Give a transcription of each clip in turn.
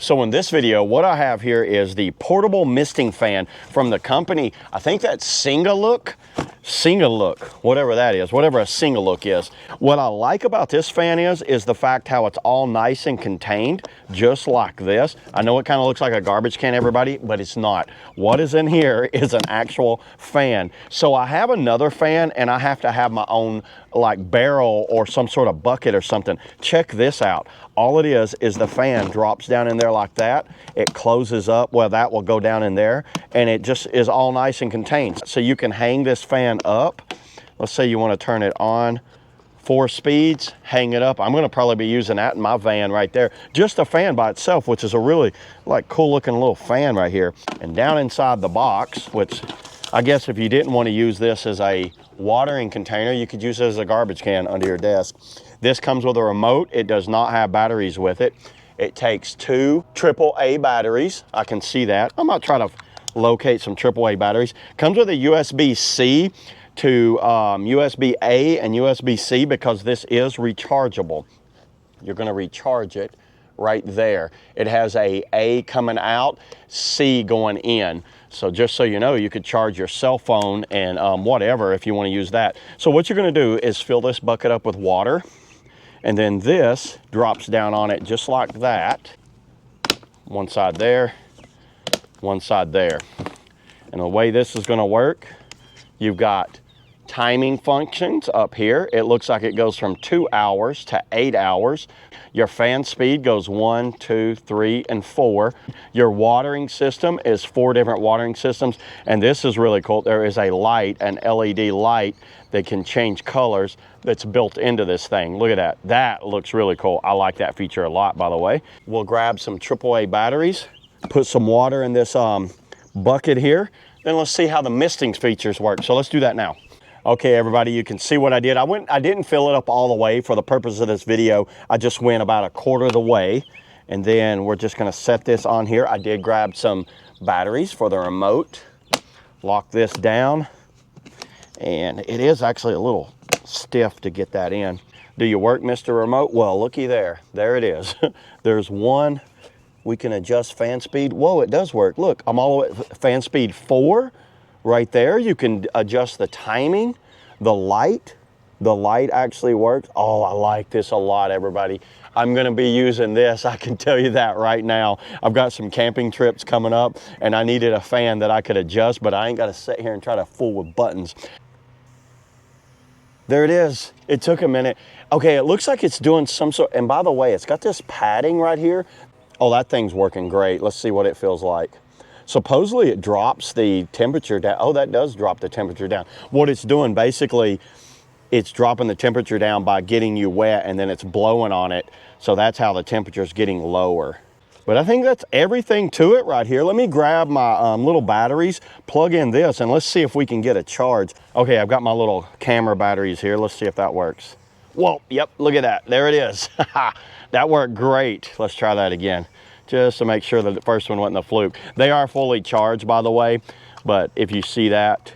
So in this video, what I have here is the portable misting fan from the company, I think that's CINGALOOK, whatever that is, whatever a CINGALOOK is. What I like about this fan is the fact how it's all nice and contained, just like this. I know it kind of looks like a garbage can, everybody, but it's not. What is in here is an actual fan. So I have another fan and I have to have my own like barrel or some sort of bucket or something. Check this out. All it is the fan drops down in there like that. It closes up, well, that will go down in there, and it just is all nice and contained. So you can hang this fan up. Let's say you want to turn it on 4 speeds, hang it up. I'm going to probably be using that in my van right there. Just a fan by itself, which is a really like cool looking little fan right here. And down inside the box, which I guess if you didn't want to use this as a watering container, you could use it as a garbage can under your desk. This comes with a remote. It does not have batteries with it. It takes 2 AAA batteries. I can see that. I'm going to try to locate some AAA batteries. Comes with a USB-C to USB-A and USB-C because this is rechargeable. You're going to recharge it right there. It has a A coming out, C going in. So just so you know, you could charge your cell phone and whatever if you want to use that. So what you're going to do is fill this bucket up with water, and then this drops down on it just like that. One side there, one side there. And the way this is going to work, you've got timing functions up here. It looks like it goes from 2 hours to 8 hours. Your fan speed goes 1, 2, 3, and 4. Your watering system is 4 different watering systems. And this is really cool. There is a light, an LED light that can change colors that's built into this thing. Look at that. That looks really cool. I like that feature a lot, by the way. We'll grab some AAA batteries, put some water in this bucket here. Then let's see how the misting features work. So let's do that now. Okay, everybody, you can see what I did. I didn't fill it up all the way for the purpose of this video. I just went about 1/4 of the way, and then we're just gonna set this on here. I did grab some batteries for the remote, lock this down, and it is actually a little stiff to get that in. Do you work, Mr. Remote? Well, looky there. There it is. There's one. We can adjust fan speed. Whoa, it does work. Look, I'm all the way at fan speed 4. Right there, you can adjust the timing, the light. The light actually works. Oh, I like this a lot, everybody. I'm gonna be using this, I can tell you that right now. I've got some camping trips coming up and I needed a fan that I could adjust, but I ain't gotta sit here and try to fool with buttons. There it is. It took a minute. Okay, it looks like it's doing some sort, and by the way, it's got this padding right here. Oh, that thing's working great. Let's see what it feels like. Supposedly it drops the temperature down. Oh, that does drop the temperature down. What it's doing, basically, it's dropping the temperature down by getting you wet, and then it's blowing on it. So that's how the temperature is getting lower. But I think that's everything to it right here. Let me grab my little batteries, plug in this, and let's see if we can get a charge. Okay, I've got my little camera batteries here. Let's see if that works. Whoa, yep, look at that. There it is. That worked great. Let's try that again, just to make sure that the first one wasn't a fluke. They are fully charged, by the way, but if you see that,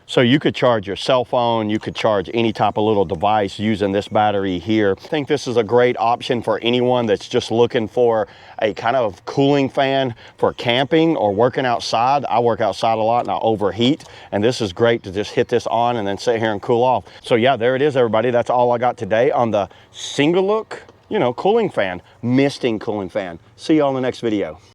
so you could charge your cell phone, you could charge any type of little device using this battery here. I think this is a great option for anyone that's just looking for a kind of cooling fan for camping or working outside. I work outside a lot and I overheat, and this is great to just hit this on and then sit here and cool off. So yeah, there it is, everybody. That's all I got today on the CINGALOOK, you know, cooling fan, misting cooling fan. See you all in the next video.